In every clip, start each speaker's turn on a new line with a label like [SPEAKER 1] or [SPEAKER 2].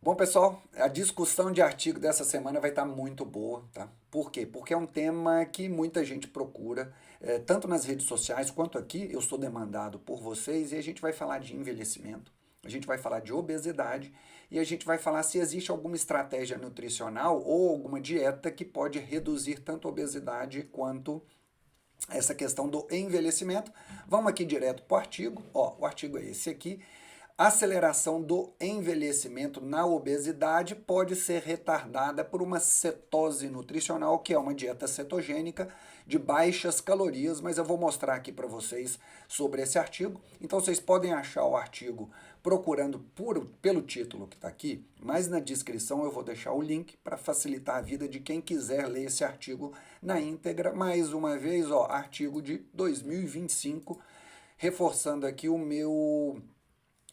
[SPEAKER 1] Bom, pessoal, a discussão de artigo dessa semana vai estar muito boa, tá? Por quê? Porque é um tema que muita gente procura, tanto nas redes sociais quanto aqui, eu sou demandado por vocês, e a gente vai falar de envelhecimento, a gente vai falar de obesidade, e a gente vai falar se existe alguma estratégia nutricional ou alguma dieta que pode reduzir tanto a obesidade quanto essa questão do envelhecimento. Vamos aqui direto para o artigo. Ó, o artigo é esse aqui. Aceleração do envelhecimento na obesidade pode ser retardada por uma cetose nutricional, que é uma dieta cetogênica de baixas calorias, mas eu vou mostrar aqui para vocês sobre esse artigo. Então vocês podem achar o artigo procurando pelo título que está aqui, mas na descrição eu vou deixar o link para facilitar a vida de quem quiser ler esse artigo na íntegra. Mais uma vez, ó, artigo de 2025, reforçando aqui o meu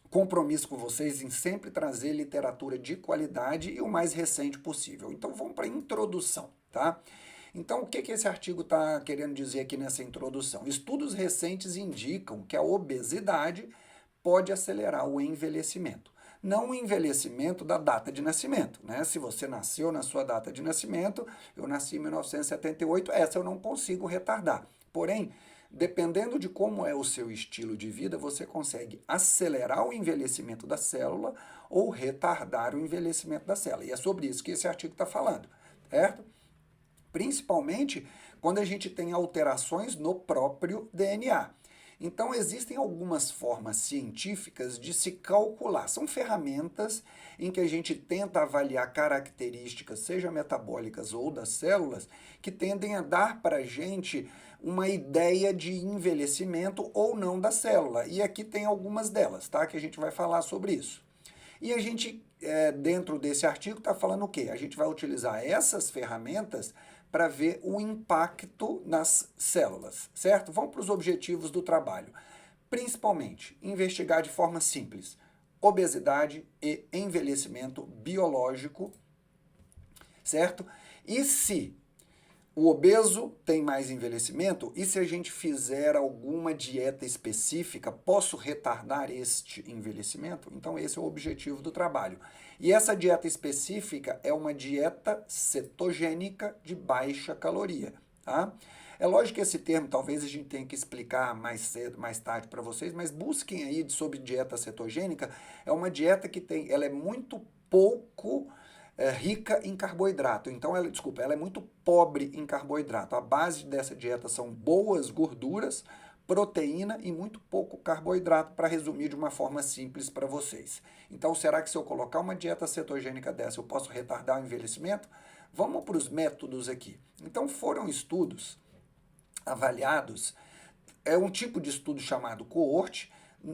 [SPEAKER 1] compromisso com vocês em sempre trazer literatura de qualidade e o mais recente possível. Então vamos para a introdução, tá? Então o que esse artigo está querendo dizer aqui nessa introdução? Estudos recentes indicam que a obesidade pode acelerar o envelhecimento. Não o envelhecimento da data de nascimento, né? Se você nasceu na sua data de nascimento, eu nasci em 1978, essa eu não consigo retardar. Porém, dependendo de como é o seu estilo de vida, você consegue acelerar o envelhecimento da célula ou retardar o envelhecimento da célula. E é sobre isso que esse artigo está falando, certo? Principalmente quando a gente tem alterações no próprio DNA. Então, existem algumas formas científicas de se calcular. São ferramentas em que a gente tenta avaliar características, seja metabólicas ou das células, que tendem a dar para a gente uma ideia de envelhecimento ou não da célula. E aqui tem algumas delas, tá? Que a gente vai falar sobre isso. E a gente, dentro desse artigo, está falando o quê? A gente vai utilizar essas ferramentas para ver o impacto nas células, certo? Vamos para os objetivos do trabalho. Principalmente, investigar de forma simples obesidade e envelhecimento biológico, certo? E se o obeso tem mais envelhecimento, e se a gente fizer alguma dieta específica, posso retardar este envelhecimento? Então esse é o objetivo do trabalho. E essa dieta específica é uma dieta cetogênica de baixa caloria, tá? É lógico que esse termo talvez a gente tenha que explicar mais cedo, mais tarde para vocês, mas busquem aí sobre dieta cetogênica. É uma dieta que ela é muito pouco rica em carboidrato. Então, ela é muito pobre em carboidrato. A base dessa dieta são boas gorduras, proteína e muito pouco carboidrato, para resumir de uma forma simples para vocês. Então, será que se eu colocar uma dieta cetogênica dessa, eu posso retardar o envelhecimento? Vamos para os métodos aqui. Então, foram estudos avaliados, é um tipo de estudo chamado coorte,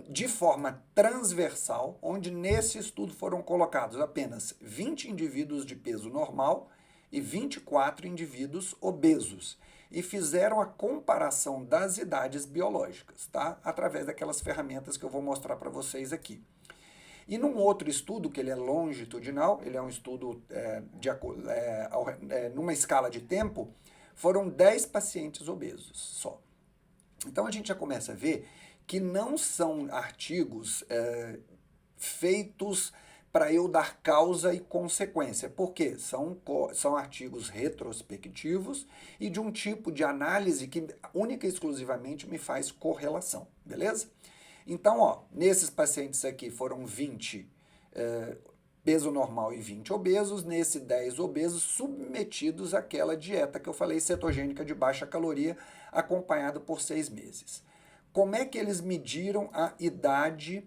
[SPEAKER 1] de forma transversal, onde nesse estudo foram colocados apenas 20 indivíduos de peso normal e 24 indivíduos obesos, e fizeram a comparação das idades biológicas, tá? Através daquelas ferramentas que eu vou mostrar para vocês aqui. E num outro estudo, que ele é longitudinal, ele é um estudo numa escala de tempo, foram 10 pacientes obesos só. Então a gente já começa a ver que não são artigos feitos para eu dar causa e consequência. Por quê? São artigos retrospectivos e de um tipo de análise que única e exclusivamente me faz correlação, beleza? Então, ó, nesses pacientes aqui foram 20 peso normal e 20 obesos, nesse 10 obesos submetidos àquela dieta que eu falei, cetogênica de baixa caloria, acompanhado por 6 meses. Como é que eles mediram a idade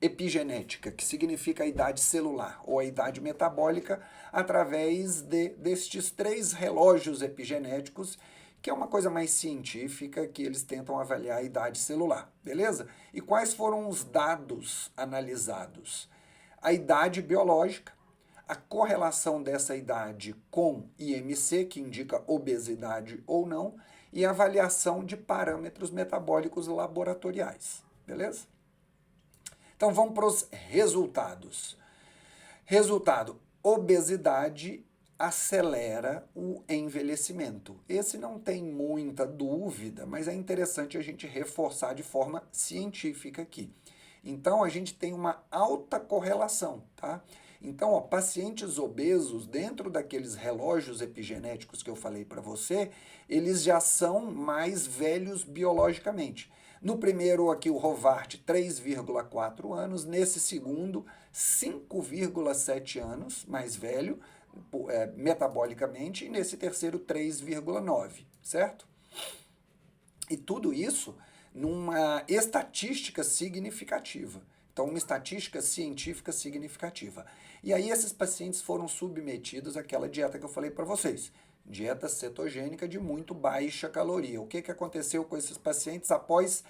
[SPEAKER 1] epigenética, que significa a idade celular ou a idade metabólica, através destes 3 relógios epigenéticos, que é uma coisa mais científica, que eles tentam avaliar a idade celular, beleza? E quais foram os dados analisados? A idade biológica, a correlação dessa idade com IMC, que indica obesidade ou não, e a avaliação de parâmetros metabólicos laboratoriais, beleza? Então vamos para os resultados. Resultado: obesidade acelera o envelhecimento. Esse não tem muita dúvida, mas é interessante a gente reforçar de forma científica aqui. Então a gente tem uma alta correlação, tá? Então, ó, pacientes obesos, dentro daqueles relógios epigenéticos que eu falei para você, eles já são mais velhos biologicamente. No primeiro aqui, o Rovart, 3,4 anos. Nesse segundo, 5,7 anos mais velho, metabolicamente. E nesse terceiro, 3,9, certo? E tudo isso numa estatística significativa. Então, uma estatística científica significativa. E aí esses pacientes foram submetidos àquela dieta que eu falei para vocês. Dieta cetogênica de muito baixa caloria. O que aconteceu com esses pacientes após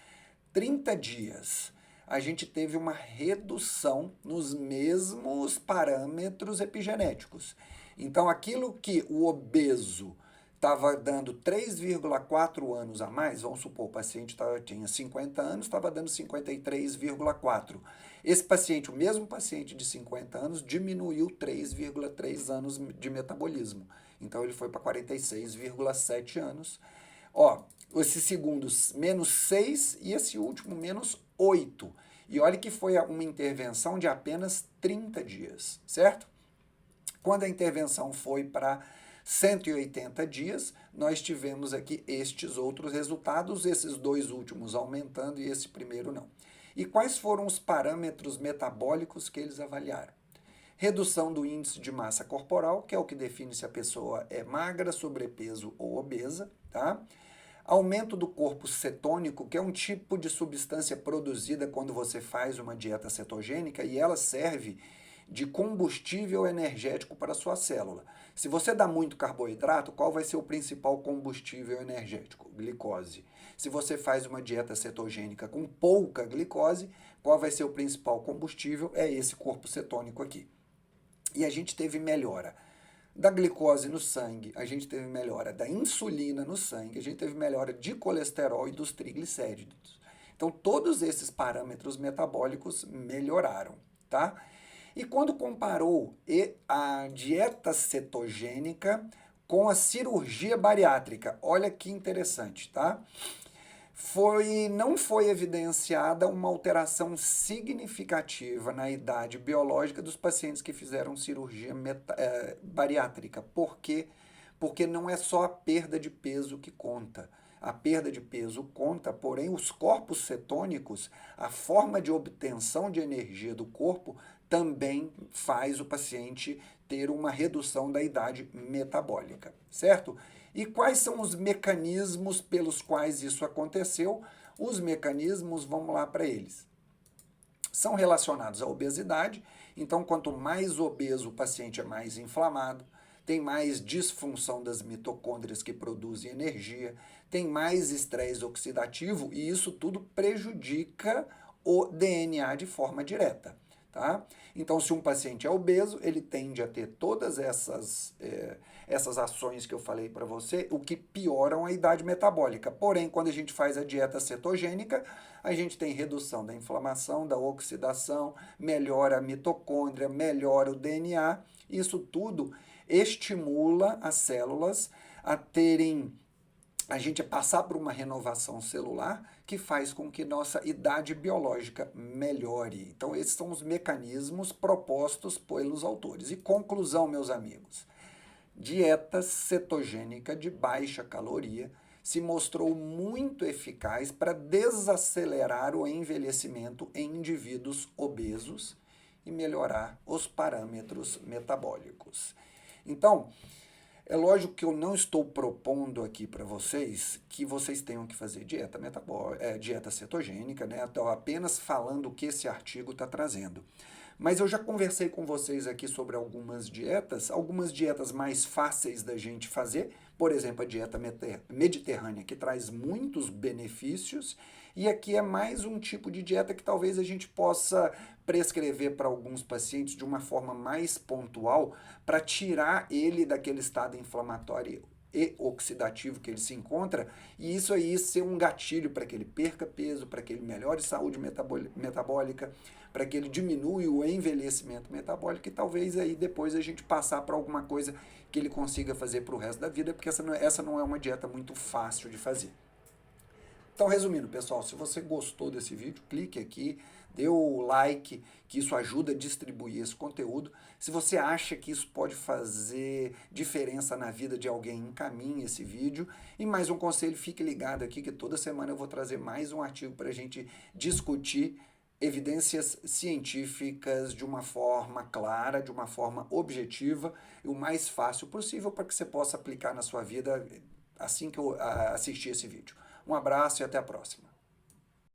[SPEAKER 1] 30 dias? A gente teve uma redução nos mesmos parâmetros epigenéticos. Então, aquilo que o obeso estava dando 3,4 anos a mais, vamos supor, o paciente tinha 50 anos, estava dando 53,4. Esse paciente, o mesmo paciente de 50 anos, diminuiu 3,3 anos de metabolismo. Então ele foi para 46,7 anos. Ó, esse segundo menos 6 e esse último menos 8. E olha que foi uma intervenção de apenas 30 dias, certo? Quando a intervenção foi para 180 dias, nós tivemos aqui estes outros resultados, esses dois últimos aumentando e esse primeiro não. E quais foram os parâmetros metabólicos que eles avaliaram? Redução do índice de massa corporal, que é o que define se a pessoa é magra, sobrepeso ou obesa, tá? Aumento do corpo cetônico, que é um tipo de substância produzida quando você faz uma dieta cetogênica e ela serve de combustível energético para a sua célula. Se você dá muito carboidrato, qual vai ser o principal combustível energético? Glicose. Se você faz uma dieta cetogênica com pouca glicose, qual vai ser o principal combustível? É esse corpo cetônico aqui. E a gente teve melhora da glicose no sangue, a gente teve melhora da insulina no sangue, a gente teve melhora de colesterol e dos triglicéridos. Então, todos esses parâmetros metabólicos melhoraram, tá? E quando comparou a dieta cetogênica com a cirurgia bariátrica, olha que interessante, tá? Não foi evidenciada uma alteração significativa na idade biológica dos pacientes que fizeram cirurgia bariátrica. Por quê? Porque não é só a perda de peso que conta. A perda de peso conta, porém os corpos cetônicos, a forma de obtenção de energia do corpo, também faz o paciente ter uma redução da idade metabólica, certo? E quais são os mecanismos pelos quais isso aconteceu? Os mecanismos, vamos lá para eles. São relacionados à obesidade, então quanto mais obeso o paciente é mais inflamado, tem mais disfunção das mitocôndrias que produzem energia, tem mais estresse oxidativo e isso tudo prejudica o DNA de forma direta. Tá? Então, se um paciente é obeso, ele tende a ter todas essas ações que eu falei para você, o que pioram a idade metabólica. Porém, quando a gente faz a dieta cetogênica, a gente tem redução da inflamação, da oxidação, melhora a mitocôndria, melhora o DNA. Isso tudo estimula as células a gente passar por uma renovação celular que faz com que nossa idade biológica melhore. Então, esses são os mecanismos propostos pelos autores. E conclusão, meus amigos, dieta cetogênica de baixa caloria se mostrou muito eficaz para desacelerar o envelhecimento em indivíduos obesos e melhorar os parâmetros metabólicos. Então, é lógico que eu não estou propondo aqui para vocês que vocês tenham que fazer dieta cetogênica, né? Estou apenas falando o que esse artigo está trazendo. Mas eu já conversei com vocês aqui sobre algumas dietas mais fáceis da gente fazer, por exemplo, a dieta mediterrânea, que traz muitos benefícios, e aqui é mais um tipo de dieta que talvez a gente possa prescrever para alguns pacientes de uma forma mais pontual, para tirar ele daquele estado inflamatório e oxidativo que ele se encontra, e isso aí ser um gatilho para que ele perca peso, para que ele melhore saúde metabólica, para que ele diminua o envelhecimento metabólico e talvez aí depois a gente passar para alguma coisa que ele consiga fazer para o resto da vida, porque essa não é uma dieta muito fácil de fazer. Então, resumindo, pessoal, se você gostou desse vídeo, clique aqui, dê o like, que isso ajuda a distribuir esse conteúdo. Se você acha que isso pode fazer diferença na vida de alguém, encaminhe esse vídeo. E mais um conselho, fique ligado aqui que toda semana eu vou trazer mais um artigo para a gente discutir evidências científicas de uma forma clara, de uma forma objetiva e o mais fácil possível para que você possa aplicar na sua vida assim que eu assistir esse vídeo. Um abraço e até a próxima.